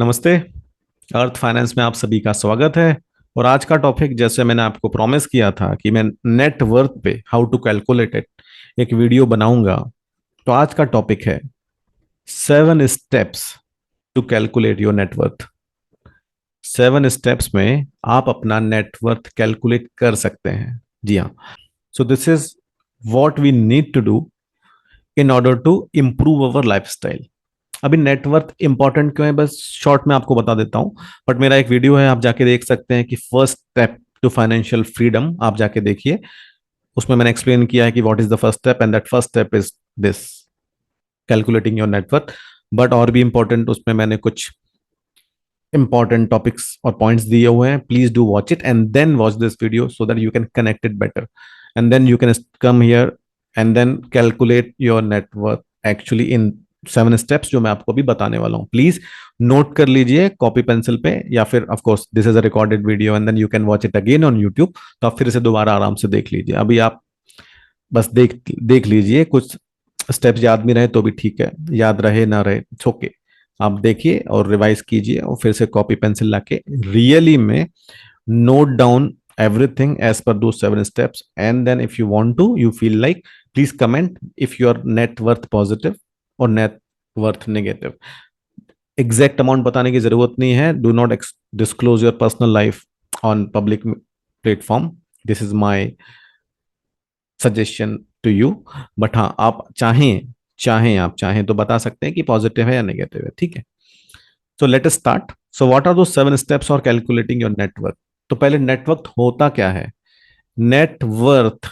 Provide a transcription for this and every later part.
नमस्ते। अर्थ फाइनेंस में आप सभी का स्वागत है। और आज का टॉपिक, जैसे मैंने आपको प्रॉमिस किया था कि मैं नेट वर्थ पे हाउ टू कैलकुलेट इट एक वीडियो बनाऊंगा। तो आज का टॉपिक है 7 steps to calculate your net worth. 7 steps में आप अपना नेटवर्थ कैलकुलेट कर सकते हैं। जी हाँ। So this is what we need to do in order to improve our life. अभी नेटवर्थ इंपॉर्टेंट क्यों है, बस शॉर्ट में आपको बता देता हूं। बट मेरा एक वीडियो है, आप जाके देख सकते हैं कि first step to financial freedom, आप जाके देखिए। उसमें मैंने एक्सप्लेन किया है कि what is the first step, and that first step is this, calculating your net worth. But और भी इंपॉर्टेंट उसमें मैंने कुछ इंपॉर्टेंट टॉपिक्स और पॉइंट्स दिए हुए हैं। Please do watch it and then watch this video so that you can connect it better, and then you can come here and then calculate your net worth actually in 7 steps जो मैं आपको अभी बताने वाला हूँ। प्लीज नोट कर लीजिए copy pencil पे, या फिर of course this is a recorded video and then you can watch it again on YouTube. तो आप फिर से दोबारा आराम से देख लीजिए। अभी आप बस देख देख लीजिए, कुछ स्टेप्स याद नहीं रहे तो भी ठीक है, याद रहे ना रहे इट्स ओके। आप देखिए और रिवाइज कीजिए और फिर से कॉपी पेंसिल लाके रियली में note down everything as per those 7 steps, and then if you want to, you feel like, please comment if your net worth positive or net worth negative. Exact amount बताने की जरूरत नहीं है। Do not disclose your personal life on public platform. This is my suggestion to you. But हाँ, आप चाहें तो बता सकते हैं कि पॉजिटिव है या नेगेटिव है, ठीक है। So let us start. So what are the 7 steps for calculating your net worth. तो पहले नेटवर्थ होता क्या है। Net worth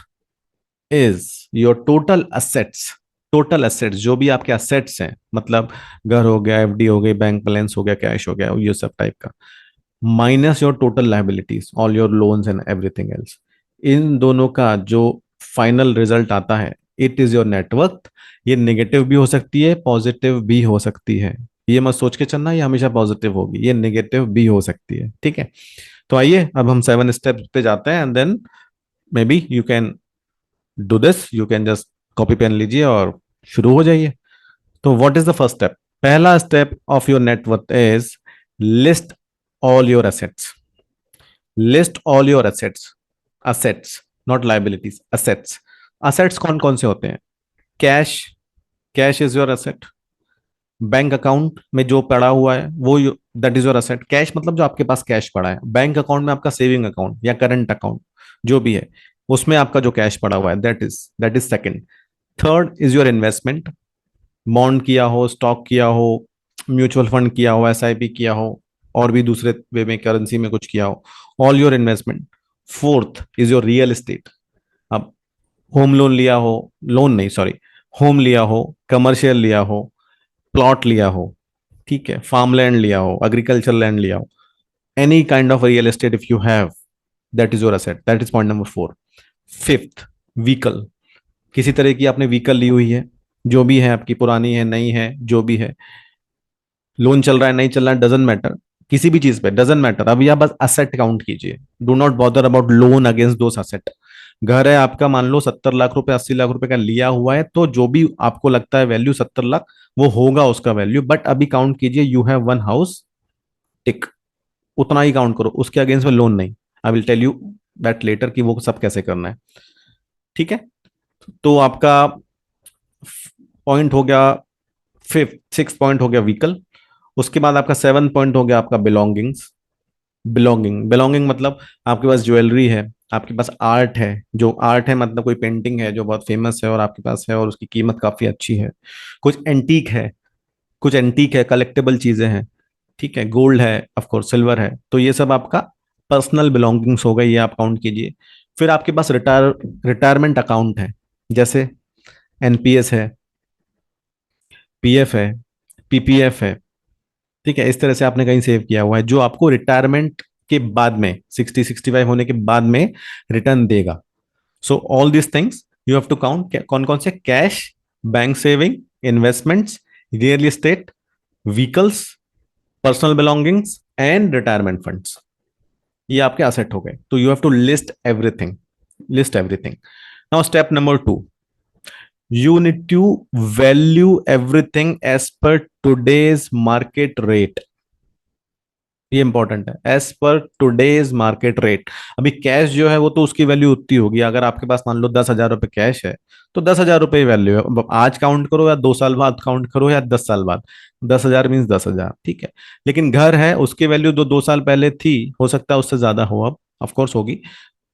is your total assets. Total assets, जो भी आपके असेट्स हैं, मतलब घर हो गया, एफडी हो गई, बैंक बैलेंस हो गया, कैश हो गया, ये सब टाइप का, minus your total liabilities, all your loans and everything else. इन दोनों का जो फाइनल रिजल्ट आता है, इट इज योर नेटवर्थ। ये नेगेटिव भी हो सकती है, पॉजिटिव भी हो सकती है। ये मत सोच के चलना ये हमेशा पॉजिटिव होगी, ये नेगेटिव भी हो सकती है, ठीक है। तो आइए अब हम 7 स्टेप्स पे जाते हैं, and then may be you can do this. You can just copy pen लीजिए और शुरू हो जाइए। तो what is the first step. पहला step of your net worth is list all your assets. List all your assets. Assets, not liabilities, assets. Assets कौन कौन से होते हैं। Cash, cash is your asset. Bank account में जो पड़ा हुआ है वो, that is your asset. Cash मतलब जो आपके पास कैश पड़ा है। बैंक अकाउंट में आपका सेविंग अकाउंट या करंट अकाउंट जो भी है, उसमें आपका जो कैश पड़ा हुआ है, that is second. Third is your investment. Bond किया हो, स्टॉक किया हो, म्यूचुअल फंड किया हो, एसआईपी किया हो, और भी दूसरे वे में करेंसी में कुछ किया हो, all your investment. Fourth is your real estate. अब होम लोन लिया हो, लोन नहीं सॉरी, होम लिया हो, कमर्शियल लिया हो, प्लॉट लिया हो, ठीक है, फार्म लैंड लिया हो, एग्रीकल्चर लैंड लिया हो, any kind of real estate if you have, that is your asset. That is point number 4। Fifth, vehicle. किसी तरह की आपने व्हीकल ली हुई है, जो भी है आपकी, पुरानी है, नई है, जो भी है, लोन चल रहा है, नहीं चल रहा है, डजेंट मैटर। किसी भी चीज पे डजेंट मैटर। अभी आप बस असेट काउंट कीजिए। Do not bother about loan against those asset. घर है आपका, मान लो 70 लाख रुपए, 80 लाख रुपए का लिया हुआ है, तो जो भी आपको लगता है वैल्यू 70 लाख, वो होगा उसका वैल्यू। बट अभी काउंट कीजिए, you have one house, tick, उतना ही काउंट करो, उसके अगेंस्ट में लोन नहीं। I will tell you that later कि वो सब कैसे करना है, ठीक है। तो आपका पॉइंट हो गया, फिफ्थ सिक्स पॉइंट हो गया व्हीकल। उसके बाद आपका 7 पॉइंट हो गया आपका बिलोंगिंग्स। बिलोंगिंग मतलब आपके पास ज्वेलरी है, आपके पास आर्ट है। जो आर्ट है मतलब कोई पेंटिंग है जो बहुत फेमस है और आपके पास है और उसकी कीमत काफी अच्छी है। कुछ एंटीक है, कुछ एंटीक है, कलेक्टेबल चीजें हैं, ठीक है, गोल्ड है, ऑफ कोर्स सिल्वर है। तो ये सब आपका पर्सनल बिलोंगिंग्स हो गए, ये आप काउंट कीजिए। फिर आपके पास रिटायरमेंट अकाउंट है, जैसे एनपीएस है, पीएफ है, पीपीएफ है, ठीक है। इस तरह से आपने कहीं सेव किया हुआ है जो आपको रिटायरमेंट के बाद में, 60-65 होने के बाद में रिटर्न देगा। So all this things you have to count. कौन कौन से, cash, bank saving, investments, real estate, vehicles, personal belongings and retirement funds. ये आपके असेट हो गए। तो you have to list everything, list everything. Now step number 2, you need to value everything as per today's market rate. ये important है, as per today's market rate. अभी cash जो है वो तो उसकी वैल्यू उतनी होगी, अगर आपके पास मान लो 10,000 रुपये कैश है तो 10,000 रुपये वैल्यू है। अब आज काउंट करो या 2 साल बाद काउंट करो या 10 साल बाद, 10,000 मीन्स 10,000, ठीक है। लेकिन घर है, उसकी वैल्यू 2 साल पहले थी, हो सकता है उससे ज्यादा हो, अब ऑफकोर्स होगी,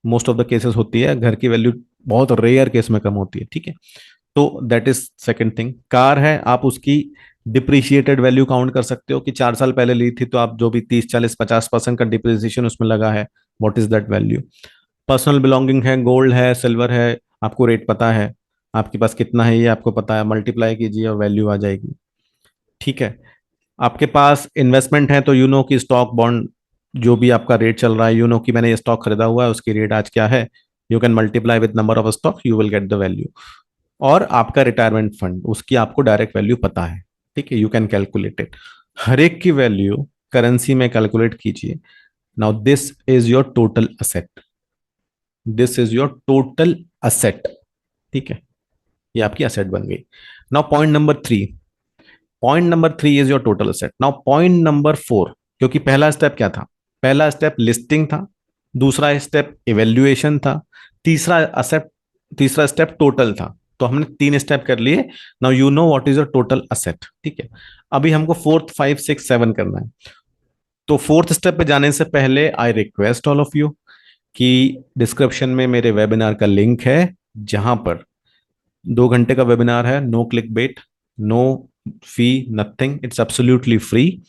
मोस्ट ऑफ द केसेस होती है, घर की वैल्यू बहुत रेयर केस में कम होती है, ठीक है। तो that is second thing. Car है, आप उसकी डिप्रिशिएटेड वैल्यू काउंट कर सकते हो कि 4 साल पहले ली थी तो आप जो भी 30, 40, 50% का डिप्रिसिएशन उसमें लगा है, what is that value. Personal belonging है, गोल्ड है, सिल्वर है, आपको रेट पता है, आपके पास कितना है ये आपको पता है, मल्टीप्लाई कीजिए और वैल्यू आ जाएगी, ठीक है। आपके पास इन्वेस्टमेंट है तो यू नो कि स्टॉक बॉन्ड जो भी आपका रेट चल रहा है, यू नो कि मैंने ये स्टॉक खरीदा हुआ है, उसकी रेट आज क्या है, you can multiply with number of stock, you will get the value. और आपका रिटायरमेंट फंड, उसकी आपको डायरेक्ट वैल्यू पता है, ठीक है, यू कैन कैलकुलेट इट। हर एक की वैल्यू करेंसी में कैलकुलेट कीजिए। Now this is your total asset, this is your total asset, ठीक है, ये आपकी असेट बन गई। Now point number 3 is your total asset. Now point number 4, क्योंकि पहला स्टेप क्या था, पहला स्टेप लिस्टिंग था, दूसरा स्टेप इवेल्युएशन था, तीसरा असेट, तीसरा स्टेप टोटल था। तो हमने 3 स्टेप कर लिए। Now you know what is your total asset, ठीक है। अभी हमको 4, 5, 6, 7 करना है। तो फोर्थ स्टेप पे जाने से पहले I request all of you कि डिस्क्रिप्शन में मेरे वेबिनार का लिंक है, जहां पर 2 घंटे का वेबिनार है, no click bait, no fee, nothing, it's absolutely free,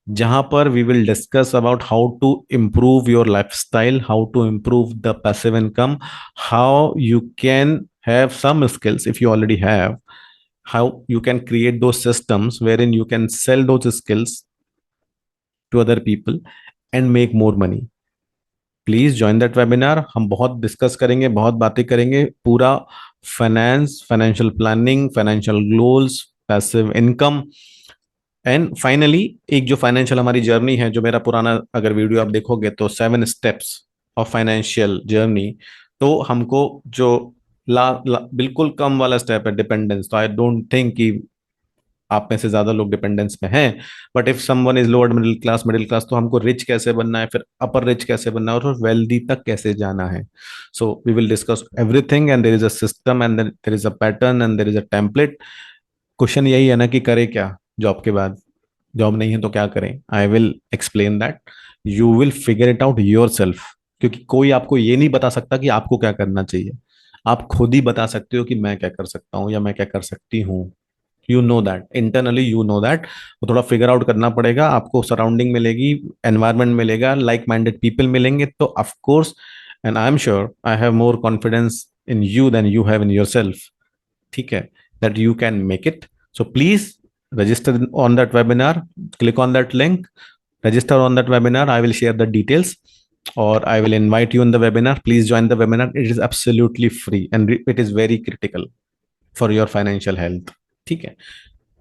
जहां पर we will discuss about how to improve your lifestyle, how to improve the passive income, how you can have some skills if you already have, how you can create those systems wherein you can sell those skills to other people and make more money. Please join that webinar. हम बहुत discuss करेंगे, बहुत बातें करेंगे, पूरा finance, financial planning, financial goals, passive income, and finally एक जो financial हमारी जर्नी है, जो मेरा पुराना अगर वीडियो आप देखोगे तो 7 स्टेप्स ऑफ फाइनेंशियल जर्नी। तो हमको जो बिल्कुल कम वाला स्टेप है डिपेंडेंस, तो आई डोंट थिंक कि आप में से ज्यादा लोग डिपेंडेंस में हैं। But if someone is lower middle class, तो हमको रिच कैसे बनना है, फिर अपर रिच कैसे बनना है, और वेल्दी तक कैसे जाना है। So we will discuss everything, and there is a system, and there is a pattern, and there is a template. Question यही है ना कि करें क्या जॉब के बाद, जॉब नहीं है तो क्या करें। I will explain that, you will figure it out your self, क्योंकि कोई आपको ये नहीं बता सकता कि आपको क्या करना चाहिए। आप खुद ही बता सकते हो कि मैं क्या कर सकता हूँ या मैं क्या कर सकती हूँ। You know that internally, you know that. वो थोड़ा फिगर आउट करना पड़ेगा, आपको सराउंडिंग मिलेगी, एनवायरमेंट मिलेगा, लाइक माइंडेड पीपल मिलेंगे, तो of course, and I am sure I have more confidence in you than you have in your self, ठीक है, that you can make it. So please register on that webinar, click on that link, register on that webinar, I will share the details, or I will invite you in the webinar. Please join the webinar, it is absolutely free and it is very critical for your financial health, ठीक है।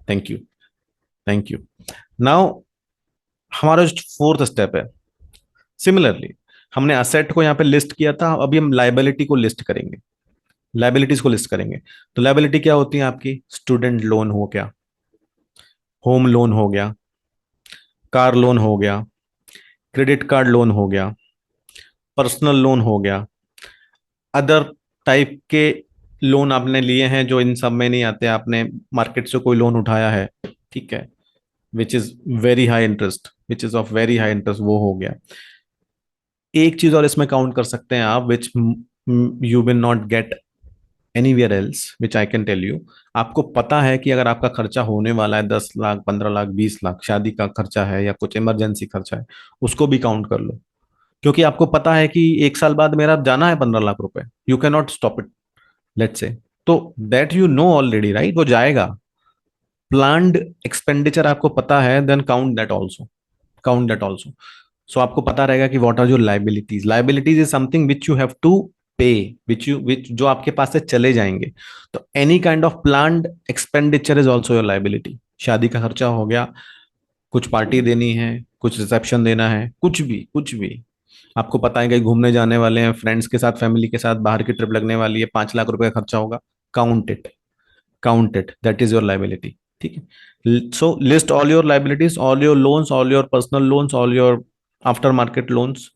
Thank you, thank you. Now हमारा जो fourth step है, similarly हमने asset को यहाँ पे list किया था, अभी हम लाइबिलिटी को लिस्ट करेंगे, लाइबिलिटीज को लिस्ट करेंगे। तो लाइबिलिटी क्या होती है आपकी, स्टूडेंट लोन हो गया, होम लोन हो गया, कार लोन हो गया, क्रेडिट कार्ड लोन हो गया, पर्सनल लोन हो गया, अदर टाइप के लोन आपने लिए हैं जो इन सब में नहीं आते, आपने मार्केट से कोई लोन उठाया है, ठीक है, which is very high interest, which is of very high interest, वो हो गया। एक चीज और इसमें काउंट कर सकते हैं आप, which you will not get anywhere else, which I can tell you. आपको पता है कि अगर आपका खर्चा होने वाला है 10 लाख, 15 लाख, 20 लाख, शादी का खर्चा है या कुछ इमरजेंसी खर्चा है, उसको भी काउंट कर लो, क्योंकि आपको पता है कि 1 साल बाद मेरा जाना है 15 लाख रुपए, you can not stop it, let's say. तो that you know already, right, वो जाएगा। प्लान्ड एक्सपेंडिचर आपको पता है, then count that also, count that also. So आपको पता रहेगा कि what are your liabilities. Liabilities is something which you have to pay, which जो आपके पास से चले जाएंगे। तो any kind of planned expenditure is also your liability. शादी का खर्चा हो गया, कुछ पार्टी देनी है, कुछ रिसेप्शन देना है, कुछ भी, कुछ भी। आपको पता है कहीं घूमने जाने वाले हैं फ्रेंड्स के साथ, फैमिली के साथ, बाहर की ट्रिप लगने वाली है, 5 लाख रुपए का खर्चा होगा, count it, count it, that is your liability, ठीक है। So list all your liabilities, all your loans, all your personal loans, all your after market loans,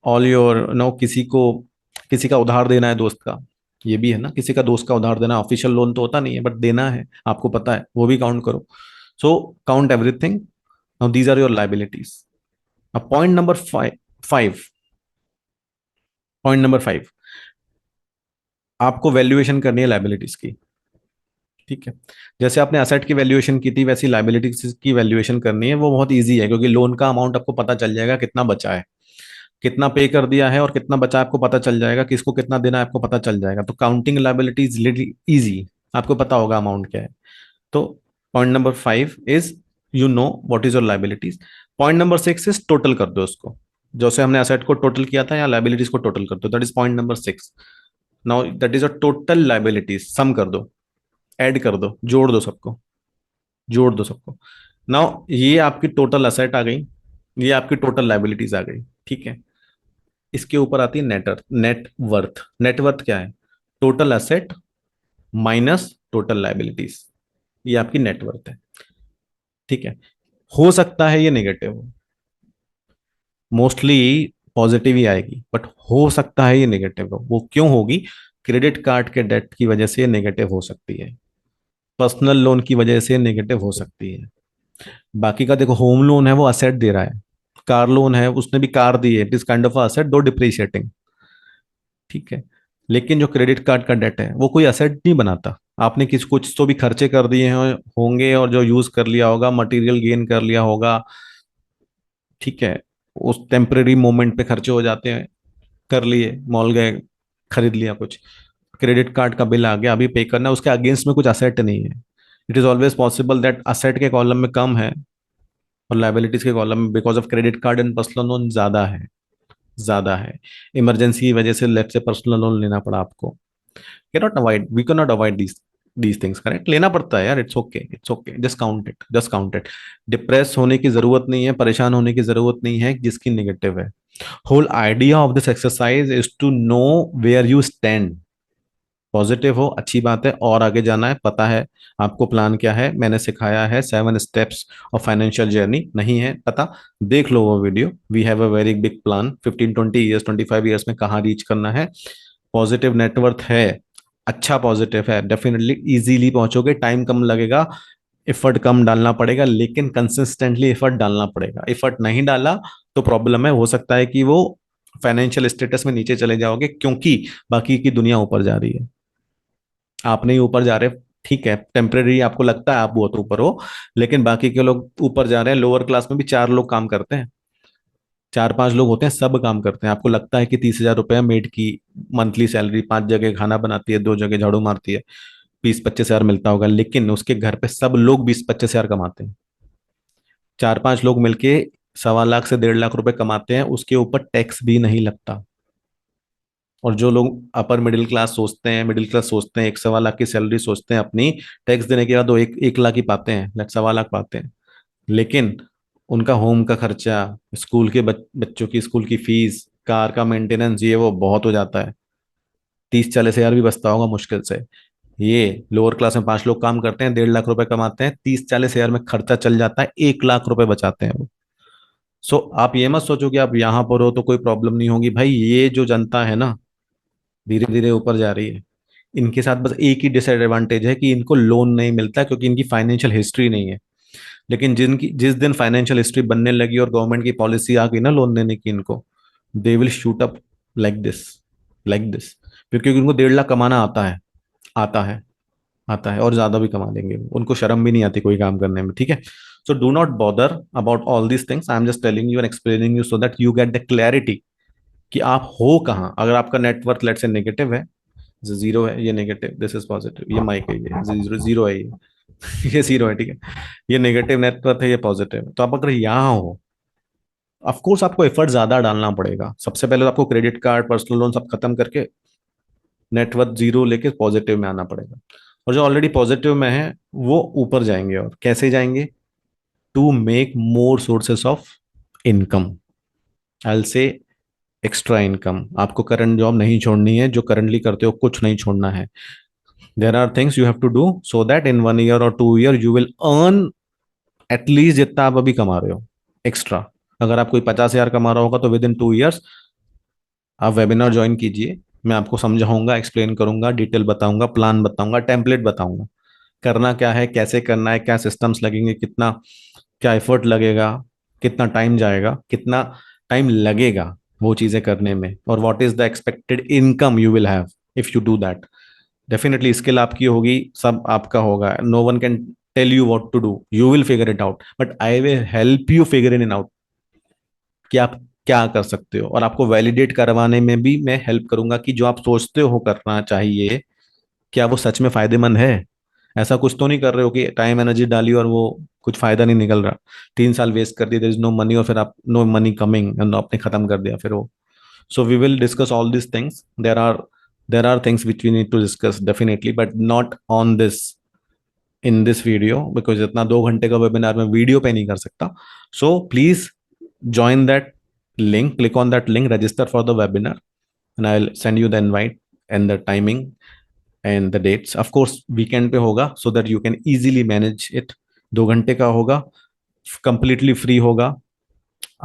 all your no, किसी का उधार देना है दोस्त का, ये भी है ना, किसी का दोस्त का उधार देना, ऑफिशियल लोन तो होता नहीं है बट देना है, आपको पता है, वो भी काउंट करो। So count everything. Now these are your liabilities. अब point number five point number 5, आपको वैल्यूएशन करनी है लाइबिलिटीज की। ठीक है। जैसे आपने असेट की वैल्यूएशन की थी, वैसी लाइबिलिटीज की वैल्यूएशन करनी है। वो बहुत इजी है, क्योंकि लोन का अमाउंट आपको पता चल जाएगा कितना बचा है, कितना पे कर दिया है और कितना बचा आपको पता चल जाएगा, किसको कितना देना है आपको पता चल जाएगा। तो काउंटिंग लाइबिलिटीज लिटिल इजी, आपको पता होगा अमाउंट क्या है। तो point number 5 is you know what is your liabilities. Point number 6 is total कर दो उसको, जैसे हमने असेट को टोटल किया था, या लाइबिलिटीज को टोटल कर दो, that is point number 6। Now that is a total liabilities, sum कर दो, ऐड कर दो, जोड़ दो सबको, जोड़ दो सबको। नाउ ये आपकी टोटल असेट आ गई, ये आपकी टोटल लाइबिलिटीज आ गई। ठीक है। इसके ऊपर आती है नेट वर्थ। नेटवर्थ क्या है? Total asset minus total liabilities, ये आपकी नेटवर्थ है। ठीक है। हो सकता है ये नेगेटिव हो, मोस्टली पॉजिटिव ही आएगी, बट हो सकता है ये नेगेटिव हो। वो क्यों होगी? क्रेडिट कार्ड के डेट की वजह से नेगेटिव हो सकती है, पर्सनल लोन की वजह से नेगेटिव हो सकती है। बाकी का देखो, होम लोन है वो असेट दे रहा है, कार लोन है उसने भी कार दी है, it is kind of asset दो डिप्रिशिएटिंग। ठीक है। लेकिन जो क्रेडिट कार्ड का डेट है वो कोई असेट नहीं बनाता। आपने किस कुछ तो भी खर्चे कर दिए हैं होंगे, और जो यूज कर लिया होगा, मटेरियल गेन कर लिया होगा। ठीक है। उस टेम्परेरी मोमेंट पे खर्चे हो जाते हैं, कर लिए, मॉल गए, खरीद लिया कुछ, क्रेडिट कार्ड का बिल आ गया, अभी पे करना है, उसके अगेंस्ट में कुछ असेट नहीं है। It is always possible that asset के कॉलम में कम है और लाइबिलिटीज के कॉलम में, because of credit card and personal loan ज्यादा है, ज्यादा है। इमरजेंसी की वजह से लेट से पर्सनल लोन लेना पड़ा आपको। Cannot avoid, we can not avoid these things, correct, लेना पड़ता है यार। It's okay, it's okay, just count it, just count it. Depress होने की जरूरत नहीं है, परेशान होने की जरूरत नहीं है जिसकी नेगेटिव है। Whole idea of this exercise is to know where you stand. Positive हो, अच्छी बात है, और आगे जाना है, पता है आपको प्लान क्या है, मैंने सिखाया है 7 स्टेप्स ऑफ फाइनेंशियल जर्नी, नहीं है पता, देख लो वो video. We have a very big plan, 15-20 years, 25 years में कहाँ रीच करना है। पॉजिटिव नेटवर्थ है, अच्छा पॉजिटिव है, डेफिनेटली इजीली पहुंचोगे, टाइम कम लगेगा, एफर्ट कम डालना पड़ेगा, लेकिन कंसिस्टेंटली एफर्ट डालना पड़ेगा। एफर्ट नहीं डाला तो प्रॉब्लम है, हो सकता है कि वो फाइनेंशियल स्टेटस में नीचे चले जाओगे, क्योंकि बाकी की दुनिया ऊपर जा रही है, आप नहीं ऊपर जा रहे। ठीक है, टेम्परेरी आपको लगता है आप बहुत ऊपर हो, लेकिन बाकी के लोग ऊपर जा रहे हैं। लोअर क्लास में भी 4 लोग काम करते हैं, 4-5 लोग होते हैं, सब काम करते हैं। आपको लगता है कि 30,000 रुपया मेड की मंथली सैलरी, 5 जगह खाना बनाती है, 2 जगह झाड़ू मारती है, 20-25 हजार मिलता होगा, लेकिन उसके घर पे सब लोग 20-25 हजार कमाते हैं। 4-5 लोग मिलके 1.25 लाख से 1.5 लाख रुपए कमाते हैं, उसके ऊपर टैक्स भी नहीं लगता। और जो लोग अपर मिडिल क्लास सोचते हैं, मिडिल क्लास सोचते हैं, 1.25 लाख की सैलरी सोचते हैं अपनी, टैक्स देने के बाद वो 1 लाख ही पाते हैं, 1.25 लाख पाते हैं। लेकिन उनका होम का खर्चा, स्कूल के बच्चों की स्कूल की फीस, कार का मेंटेनेंस, ये वो बहुत हो जाता है। 30-40 हजार भी बचता होगा मुश्किल से। ये लोअर क्लास में 5 लोग काम करते हैं, 1.5 लाख रुपए कमाते हैं, 30-40 हजार में खर्चा चल जाता है, 1 लाख रुपए बचाते हैं वो। सो आप ये मत सोचो कि आप यहाँ पर हो तो कोई प्रॉब्लम नहीं होगी। भाई ये जो जनता है ना, धीरे धीरे ऊपर जा रही है, इनके साथ बस एक ही डिसएडवांटेज है कि इनको लोन नहीं मिलता, क्योंकि इनकी फाइनेंशियल हिस्ट्री नहीं है। लेकिन जिस दिन फाइनेंशियल हिस्ट्री बनने लगी और गवर्नमेंट की पॉलिसी आ गई ना लोन देने की इनको, they will shoot up like this, like this, क्योंकि उनको 1.5 लाख कमाना आता है, आता है, आता है, और ज्यादा भी कमा लेंगे उनको शर्म भी नहीं आती कोई काम करने में। ठीक है। So do not bother about all these things, I am just telling you and explaining you so that you get the clarity कि आप हो कहाँ। अगर आपका नेटवर्थ लेट से नेगेटिव है, जीरो है, ये नेगेटिव, दिस इज पॉजिटिव, ये माइक है, ये जीरो जीरो है, ये जीरो है। ठीक है। ये नेगेटिव नेटवर्थ है, ये पॉजिटिव है। तो आप अगर यहाँ हो, ऑफ कोर्स आपको एफर्ट ज्यादा डालना पड़ेगा। सबसे पहले तो आपको क्रेडिट कार्ड, पर्सनल लोन सब खत्म करके नेटवर्थ जीरो लेके पॉजिटिव में आना पड़ेगा। और जो ऑलरेडी पॉजिटिव में है वो ऊपर जाएंगे, और कैसे जाएंगे? To make more sources of income, I say extra income. आपको करंट जॉब नहीं छोड़नी है, जो करंटली करते हो कुछ नहीं छोड़ना है। There are things you have to do so that in 1 year or 2 year you will earn at least जितना आप अभी कमा रहे हो एक्स्ट्रा। अगर आप कोई 50,000 कमा रहा होगा तो विद इन 2 years आप वेबिनार ज्वाइन कीजिए। मैं आपको समझाऊंगा, एक्सप्लेन करूंगा, डिटेल बताऊंगा, प्लान बताऊंगा, टेम्पलेट बताऊंगा, करना क्या है, कैसे करना है, क्या सिस्टम्स लगेंगे, कितना क्या एफर्ट लगेगा, कितना टाइम जाएगा, कितना टाइम लगेगा वो चीजें करने में, और what is the expected income you will have if you do that. Definitely skill आपकी होगी, सब आपका होगा। No one can tell you what to do, you will figure it out, but I will help you figure in out कि आप क्या कर सकते हो, और आपको वैलिडेट करवाने में भी मैं हेल्प करूंगा कि जो आप सोचते हो करना चाहिए क्या वो सच में फायदेमंद है। ऐसा कुछ तो नहीं कर रहे हो कि टाइम एनर्जी डाली और वो कुछ फायदा नहीं निकल रहा, 3 साल वेस्ट कर दिए, देयर इज नो मनी, और फिर आप नो मनी कमिंग एंड आपने खत्म कर दिया फिर वो। So we will discuss all this things. There are things which we need to discuss definitely, but not on this in this video, because इतना 2 घंटे का वेबिनार मैं वीडियो पे नहीं कर सकता। So please join that link, click on that link, register for the webinar, and I'll send you the invite and the timing and the dates. Of course weekend पे होगा so that you can easily manage it। 2 घंटे का होगा, completely free होगा,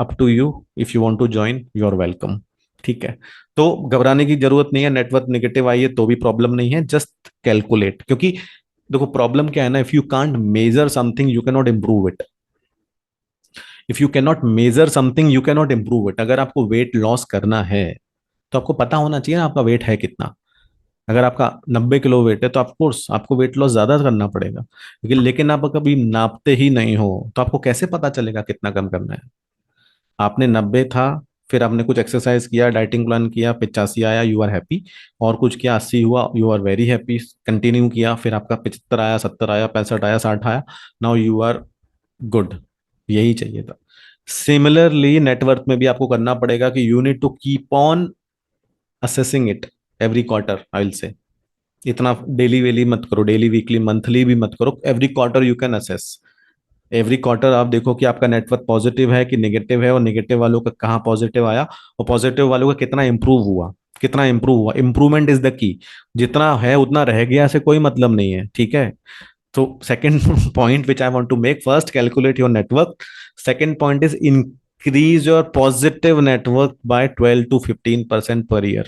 up to you। if you want to join you are welcome। ठीक है, तो घबराने की जरूरत नहीं है। नेटवर्क नेगेटिव आई है तो भी प्रॉब्लम नहीं है, जस्ट कैलकुलेट। क्योंकि देखो प्रॉब्लम क्या है ना, if you can't measure something you can not improve it. If you can not measure something you can not improve it. अगर आपको वेट लॉस करना है तो आपको पता होना चाहिए ना आपका वेट है कितना। अगर आपका 90 किलो वेट है तो ऑफकोर्स आपको वेट लॉस ज्यादा करना पड़ेगा, लेकिन आप कभी नापते ही नहीं हो तो आपको कैसे पता चलेगा कितना कम करना है। आपने 90 था, फिर आपने कुछ एक्सरसाइज किया, डाइटिंग प्लान किया, 85 आया, यू आर हैप्पी। और कुछ किया, 80 हुआ, you are very happy. Continue किया, फिर आपका 75 आया, 70 आया, 65 आया, 60 आया, नाउ यू आर गुड। यही चाहिए था। सिमिलरली नेटवर्क में भी आपको करना पड़ेगा कि you need to keep on assessing it every quarter, I will say. इतना डेली वेली मत करो, डेली वीकली मंथली भी मत करो, every quarter you can assess. Every quarter आप देखो कि आपका नेटवर्क पॉजिटिव है कि नेगेटिव है, और नेगेटिव वालों का कहाँ पॉजिटिव आया, और पॉजिटिव वालों का कितना इंप्रूव हुआ। कितना इंप्रूव हुआ, इंप्रूवमेंट इज द की। जितना है उतना रह गया से कोई मतलब नहीं है, ठीक है। So second point which I want to make, first calculate your network, second point is increase your positive network by 12 to 15% per year।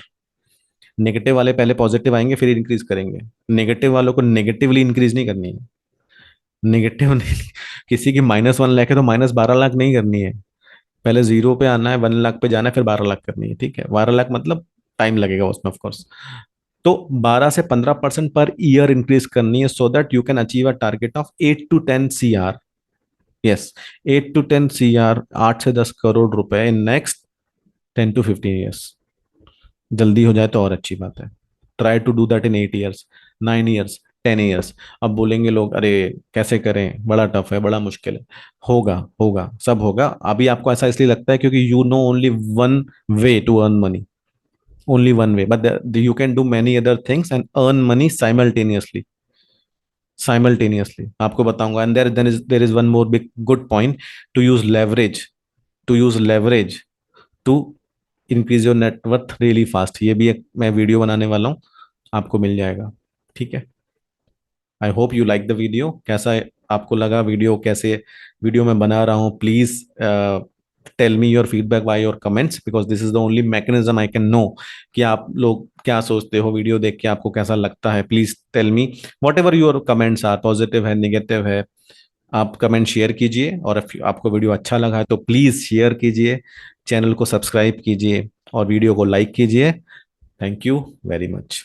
Negative वाले पहले पॉजिटिव आएंगे फिर इंक्रीज करेंगे। नेगेटिव वालों को नेगेटिवली इंक्रीज नहीं करनी है। नेगेटिव किसी की -1 लाख है तो -12 लाख नहीं करनी है। पहले 0 पे आना है, 1 लाख पे जाना है, फिर 12 लाख करनी है, ठीक है। 12 लाख मतलब टाइम लगेगा उसमें ऑफकोर्स। तो 12 से 15% पर ईयर इंक्रीज करनी है सो that you can achieve a target of 8 to 10 CR। Yes, 8 to 10 CR, 8 से 10 करोड़ रुपए इन नेक्स्ट 10 to 15 years। जल्दी हो जाए तो और अच्छी बात है। Try to do that in 8 years, 9 years, 10 years। अब बोलेंगे लोग अरे कैसे करें, बड़ा टफ है, बड़ा मुश्किल है। होगा होगा, सब होगा। अभी आपको ऐसा इसलिए लगता है क्योंकि you know only one way to earn money, only one way, but you can do many other things and earn money simultaneously। आपको बताऊंगा। And there is one more big good point, to use leverage, to use leverage to increase your net worth really fast। ये भी एक मैं video बनाने वाला हूँ, आपको मिल जाएगा, ठीक है। I hope you like the video. कैसा है, आपको लगा वीडियो, कैसे वीडियो मैं बना रहा हूँ, please tell me your feedback by your comments, because this is the only mechanism I can know कि आप लोग क्या सोचते हो वीडियो देख के, आपको कैसा लगता है। Please tell me whatever your comments are, positive है, निगेटिव है, आप कमेंट शेयर कीजिए। और आपको वीडियो अच्छा लगा है तो प्लीज शेयर कीजिए, चैनल को सब्सक्राइब कीजिए और वीडियो को लाइक कीजिए। Thank you very much.